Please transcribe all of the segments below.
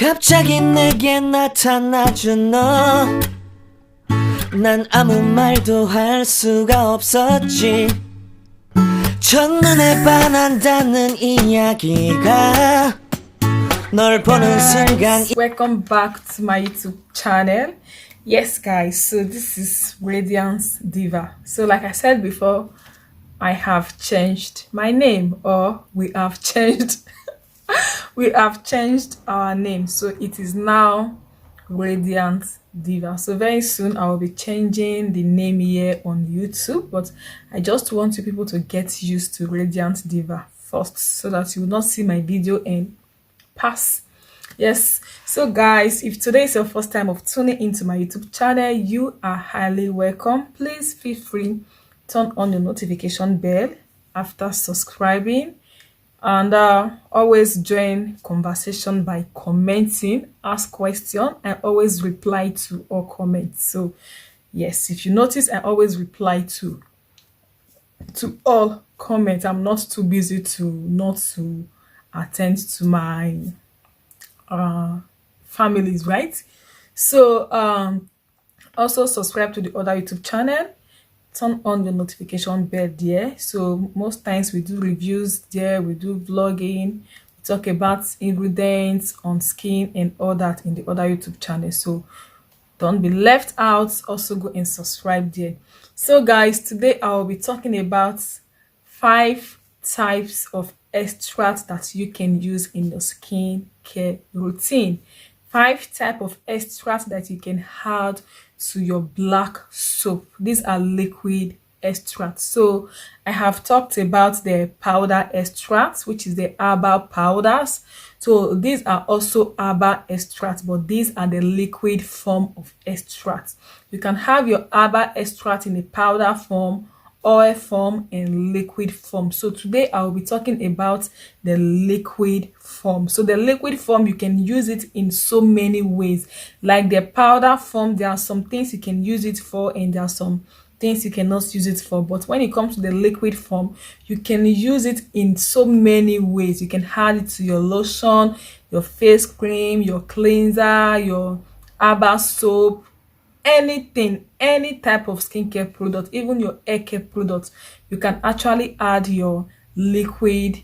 갑자기 내게 나타나준 너, 난 아무 말도 할 수가 없었지. 첫눈에 반한다는 이야기가 널 보는 순간. Welcome back to my YouTube channel. Yes guys, so this is Radiance Diva. So like I said before, I have changed my name, or we have changed our name. So it is now Radiance Diva. So very soon I will be changing the name here on YouTube, but I just want you people to get used to Radiance Diva first so that you will not see my video and pass. Yes, so guys, if today is your first time of tuning into my YouTube channel, you are highly welcome. Please feel free, turn on your notification bell after subscribing, and always join conversation by commenting, ask questions. I always reply to all comments. So yes, if you notice, I always reply to all comments. I'm not too busy to attend to my families, right? So also subscribe to the other YouTube channel, turn on the notification bell there. So most times we do reviews there, we do vlogging, we talk about ingredients on skin and all that in the other YouTube channel. So don't be left out. Also go and subscribe there. So guys, today I will be talking about 5 types of extracts that you can use in your skin care routine. 5 types of extracts that you can add to your black soap. These are liquid extracts. So I have talked about the powder extracts, which is the herbal powders. So these are also herbal extracts, but these are the liquid form of extracts. You can have your herbal extract in a powder form, oil form, and liquid form. So today I will be talking about the liquid form. So the liquid form, you can use it in so many ways. Like the powder form, there are some things you can use it for and there are some things you cannot use it for. But when it comes to the liquid form, you can use it in so many ways. You can add it to your lotion, your face cream, your cleanser, your herbal soap, anything, any type of skincare product, even your hair care product. You can actually add your liquid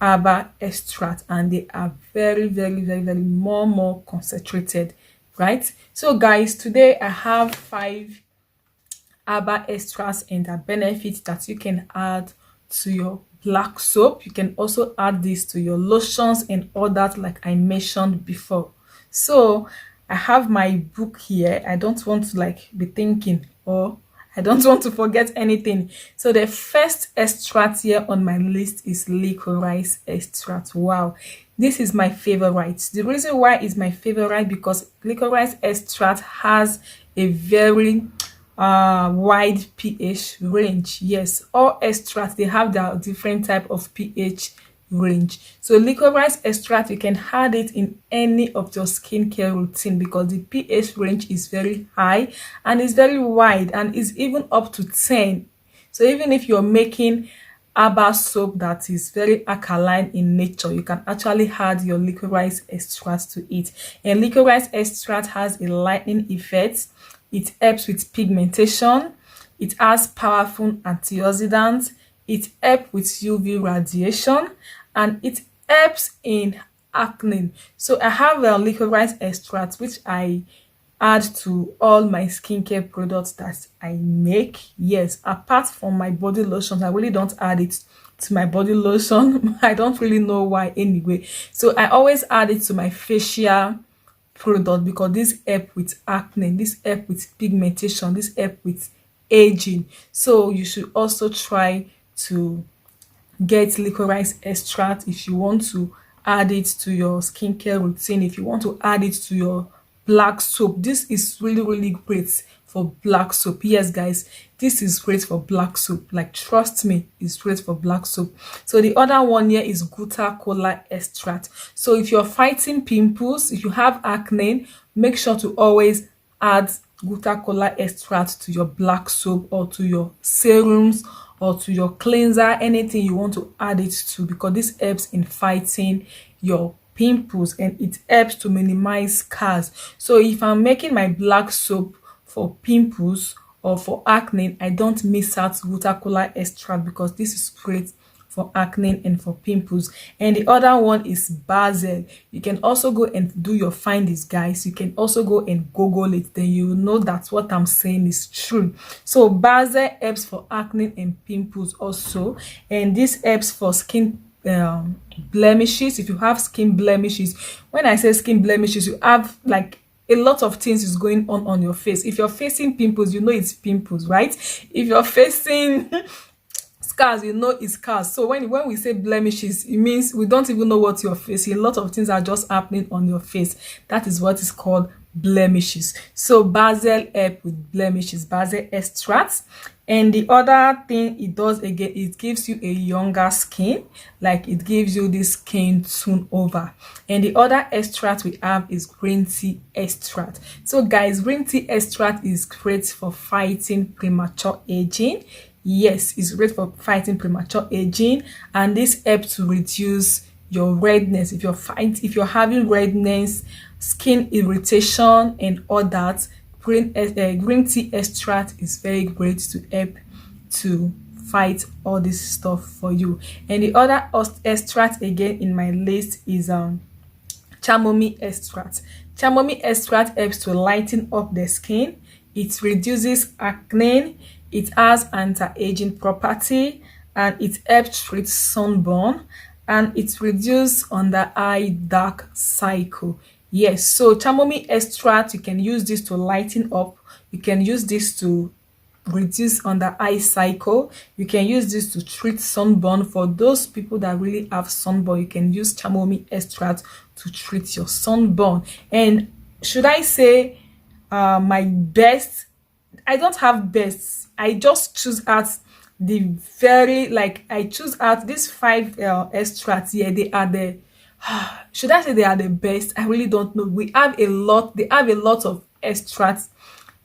herbal extract, and they are very more concentrated, right? So guys, today I have 5 herbal extracts and the benefits that you can add to your black soap. You can also add this to your lotions and all that, like I mentioned before. So I have my book here. I don't want to be thinking, or I don't want to forget anything. So the first extract here on my list is licorice extract. Wow, this is my favorite. The reason why it's my favorite, because licorice extract has a very wide pH range. Yes, all extracts, they have their different type of pH range. So licorice extract, you can add it in any of your skincare routine because the pH range is very high and it's very wide, and is even up to 10. So even if you're making herbal soap that is very alkaline in nature, you can actually add your licorice extract to it. And licorice extract has a lightening effect. It helps with pigmentation. It has powerful antioxidants. It helps with UV radiation, and it helps in acne. So I have a licorice extract which I add to all my skincare products that I make. Yes, apart from my body lotions, I really don't add it to my body lotion. I don't really know why anyway. So I always add it to my facial product because this help with acne, this help with pigmentation, this help with aging. So you should also try to get licorice extract if you want to add it to your skincare routine, if you want to add it to your black soap. This is really great for black soap. Yes guys, this is great for black soap. Like, trust me, it's great for black soap. So the other one here is gutta cola extract. So if you're fighting pimples, if you have acne, make sure to always add gutta cola extract to your black soap or to your serums or to your cleanser, anything you want to add it to, because this helps in fighting your pimples, and it helps to minimize scars. So if I'm making my black soap for pimples or for acne, I don't miss out glutathione extract because this is great for acne and for pimples. And the other one is basil. You can also go and do your findings, guys. You can also go and Google it, then you will know that what I'm saying is true. So basil helps for acne and pimples also, and this helps for skin blemishes. If you have skin blemishes, when I say skin blemishes, you have like a lot of things is going on your face. If you're facing pimples, you know it's pimples, right? If you're facing scars, you know it's scars. So when we say blemishes, it means we don't even know what you're facing. A lot of things are just happening on your face. That is what is called blemishes. So basil help with blemishes, basil extract. And the other thing it does again, it gives you a younger skin, like it gives you this skin tune over. And the other extract we have is green tea extract. So guys, green tea extract is great for fighting premature aging. Yes, it's great for fighting premature aging, and this helps to reduce your redness. If you're having redness, skin irritation, and all that, green tea extract is very great to help to fight all this stuff for you. And the other extract again in my list is chamomile extract. Chamomile extract helps to lighten up the skin. It reduces acne. It has anti-aging property, and it helps treat sunburn, and it reduces under eye dark cycle. Yes, so chamomile extract, you can use this to lighten up. You can use this to reduce under eye cycle. You can use this to treat sunburn. For those people that really have sunburn, you can use chamomile extract to treat your sunburn. And should I say my best? I don't have best. I just choose out the very, like, I choose out these 5 extracts. Yeah, they are the should I say they are the best? I really don't know. We have a lot. They have a lot of extracts,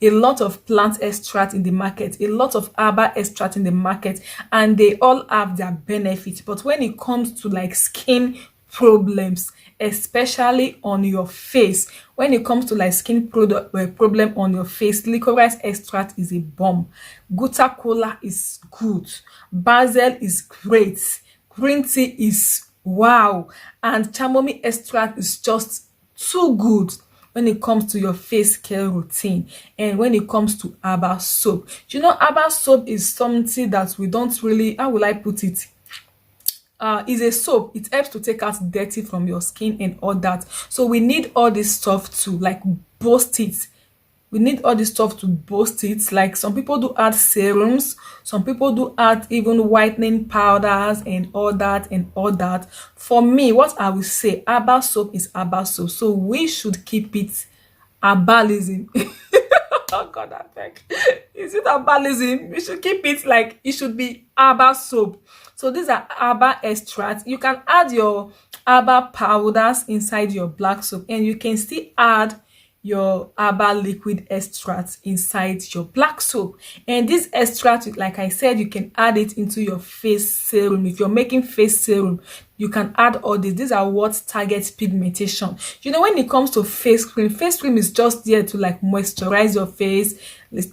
a lot of plant extract in the market, a lot of herbal extract in the market, and they all have their benefits. But when it comes to like skin problems, especially on your face, when it comes to like skin problem on your face, licorice extract is a bomb. Glutathione is good. Basil is great. Green tea is wow, and chamomile extract is just too good when it comes to your face care routine. And when it comes to herbal soap, you know, herbal soap is something that we don't really, how will I put it, is a soap. It helps to take out dirty from your skin and all that. So we need all this stuff to like boost it. We need all this stuff to boost it. Like some people do add serums, some people do add even whitening powders and all that and all that. For me, what I will say, herbal soap is herbal soap. So we should keep it herbalism. Oh God, I beg. Is it herbalism? We should keep it like it should be herbal soap. So these are herbal extracts. You can add your herbal powders inside your black soap, and you can still add your herbal liquid extract inside your black soap. And this extract, like I said, you can add it into your face serum. If you're making face serum, you can add all this. These are what target pigmentation. You know, when it comes to face cream is just there to like moisturize your face. It's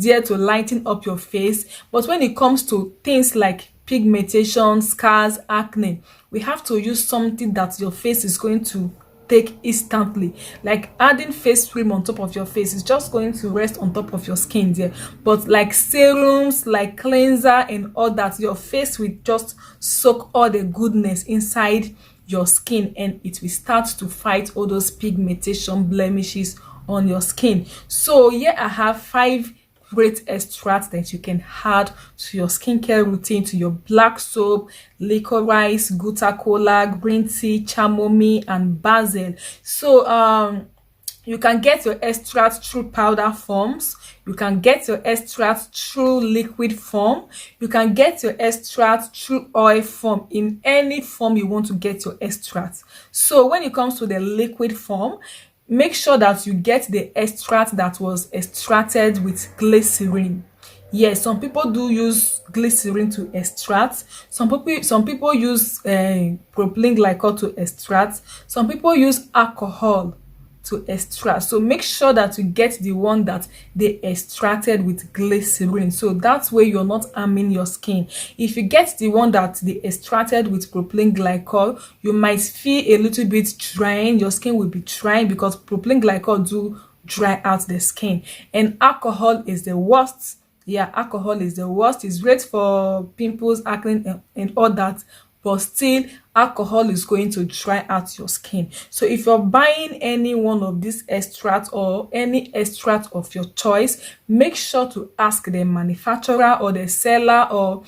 there to lighten up your face. But when it comes to things like pigmentation, scars, acne, we have to use something that your face is going to take instantly. Like adding face cream on top of your face is just going to rest on top of your skin there. But like serums, like cleanser and all that, your face will just soak all the goodness inside your skin, and it will start to fight all those pigmentation blemishes on your skin. So yeah, I have 5 great extracts that you can add to your skincare routine, to your black soap: licorice, glutathione, green tea, chamomile, and basil. So you can get your extract through powder forms. You can get your extract through liquid form. You can get your extract through oil form. In any form you want to get your extract. So when it comes to the liquid form, make sure that you get the extract that was extracted with glycerin. Yes, some people do use glycerin to extract. Some people use propylene glycol to extract. Some people use alcohol to extract. So make sure that you get the one that they extracted with glycerin, so that way you're not harming your skin. If you get the one that they extracted with propylene glycol, you might feel a little bit drying. Your skin will be drying because propylene glycol do dry out the skin. And alcohol is the worst. Yeah, alcohol is the worst. It's great for pimples, acne, and all that, but still alcohol is going to dry out your skin. So if you're buying any one of these extracts or any extract of your choice, make sure to ask the manufacturer or the seller, or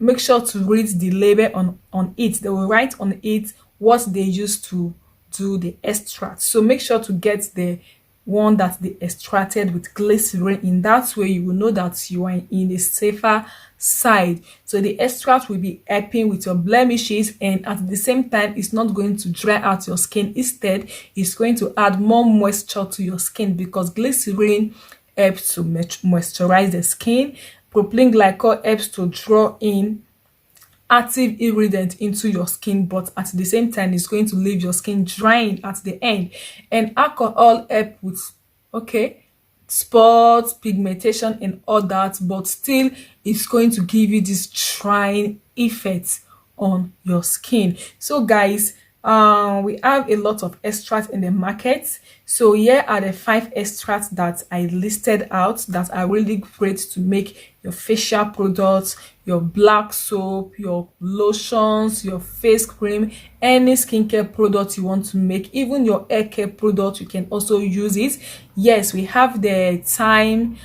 make sure to read the label on it. They will write on it what they use to do the extract. So make sure to get the one that they extracted with glycerin. In that way you will know that you are in the safer side. So the extract will be helping with your blemishes, and at the same time it's not going to dry out your skin. Instead, it's going to add more moisture to your skin, because glycerin helps to moisturize the skin. Propylene glycol helps to draw in active ingredient into your skin, but at the same time it's going to leave your skin drying at the end. And alcohol help with spots, pigmentation, and all that, but still it's going to give you this drying effect on your skin. So guys, we have a lot of extracts in the market. So here are the 5 extracts that I listed out that are really great to make your facial products, your black soap, your lotions, your face cream, any skincare product you want to make, even your hair care product, you can also use it. Yes, we have the thyme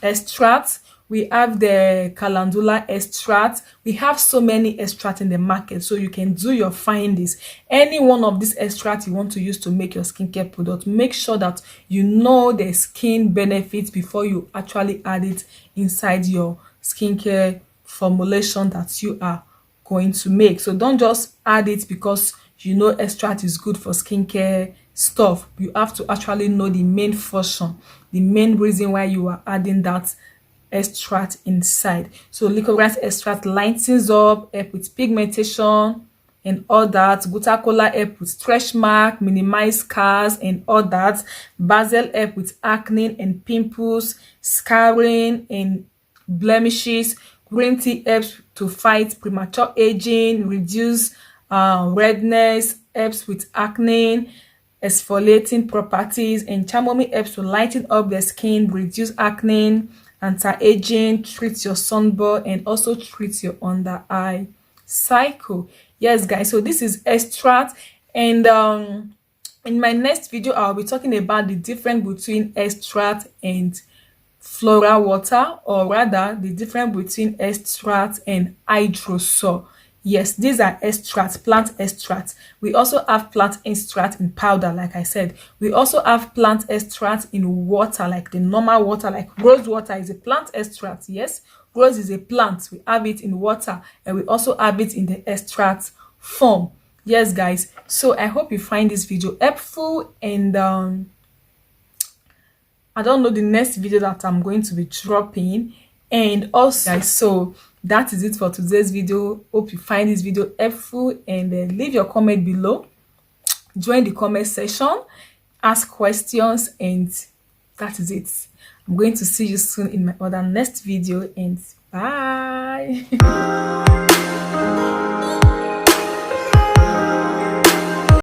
extract. We have the calendula extract. We have so many extracts in the market, so you can do your findings. Any one of these extracts you want to use to make your skincare product, make sure that you know the skin benefits before you actually add it inside your skincare formulation that you are going to make. So don't just add it because you know extract is good for skincare stuff. You have to actually know the main function, the main reason why you are adding that extract inside. So licorice extract lightens up, help with pigmentation and all that. Gutta cola help with stretch mark, minimize scars and all that. Basil help with acne and pimples, scarring and blemishes. Green tea helps to fight premature aging, reduce redness, helps with acne, exfoliating properties. And chamomile helps to lighten up the skin, reduce acne, anti-aging, treats your sunburn, and also treats your under eye cycle. Yes guys, so this is extract, and in my next video I'll be talking about the difference between extract and floral water, or rather the difference between extract and hydrosol. Yes, these are extracts, plant extracts. We also have plant extract in powder, like I said. We also have plant extract in water, like the normal water, like rose water is a plant extract. Yes, rose is a plant. We have it in water, and we also have it in the extract form. Yes, guys. So I hope you find this video helpful, and I don't know the next video that I'm going to be dropping. And also guys, so that is it for today's video. Hope you find this video helpful, and leave your comment below, join the comment section, ask questions, and that is it. I'm going to see you soon in my other next video, and bye.